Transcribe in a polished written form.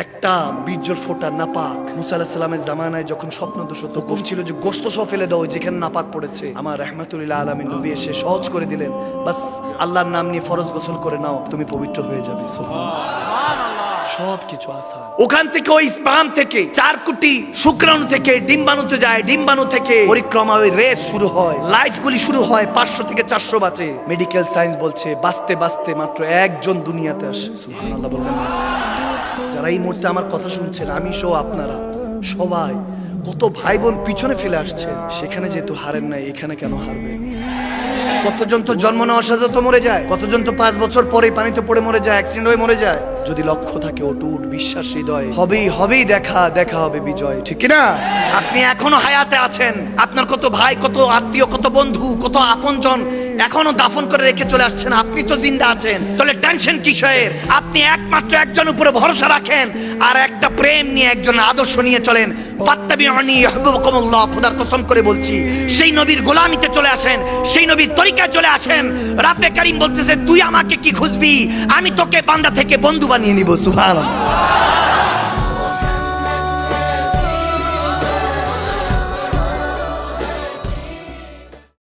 একটা বীর্যর ফোঁটা নাপাক। মুসা আলাইহিস সালামের জামানায় যখন স্বপ্নদোষ হতো, হুকুম ছিল যে গোশত সহ ফেলে দাও যেখানে নাপাক পড়েছে। আমার রাহমাতুল্লিল আলামিন নবী এসে সহজ করে দিলেন, বাস আল্লাহর নাম নিয়ে ফরজ গোসল করে নাও, তুমি পবিত্র হয়ে যাবে। সবকিছু আসান। ওখান থেকে ওই স্পাম থেকে 4 কোটি শুক্রাণু থেকে ডিম্বাণুতে যায়, ডিম্বাণু থেকে পরিক্রমা, ওই রেস শুরু হয়, লাইফ গুলি শুরু হয়, 500 থেকে 400 বাঁচে। মেডিকেল সায়েন্স বলছে বাঁচতে বাঁচতে মাত্র একজন দুনিয়াতে আসে। সুবহানাল্লাহ বলবেন না? যারা এই মুহূর্তে আমার কথা শুনছেন, আমি সহ আপনারা সবাই কত ভাই বোন পিছনে ফেলে আসছেন, সেখানে যেহেতু হারেন নাই, এখানে কেন হারবেন? কতজন তো জন্ম নেওয়ার সাথে তো মরে যায়, কতজন তো 5 বছর পরে পানিতে পড়ে মরে যায়, অ্যাক্সিডেন্ট হয়ে মরে যায়। যদি লক্ষ্য থাকে অটুট বিশ্বাস হৃদয়ে, হবেই দেখা হবে বিজয়, ঠিক কি না? আপনি এখনো হায়াতে আছেন, আপনার কত ভাই, কত আত্মীয়, কত বন্ধু, কত আপনজন এখনো দাফন করে রেখে চলে আসছেন, আপনি তো জিন্দা আছেন। তাহলে টেনশন কিসের? আপনি একমাত্র একজন উপরে ভরসা রাখেন, আর একটা প্রেম নিয়ে, একজন আদর্শ নিয়ে চলেন। ফাত্তাবিউনি ইউহিব্বুকুমুল্লাহ, খোদার কসম করে বলছি, সেই নবীর গোলামিতে চলে আসেন, সেই নবীর তরিকায় চলে আসেন। রাব্বে কারীম বলতেছে, তুই আমাকে কি খুঁজবি, আমি তোকে বান্দা থেকে বন্ধু বানিয়ে নিব। সুবহানাল্লাহ।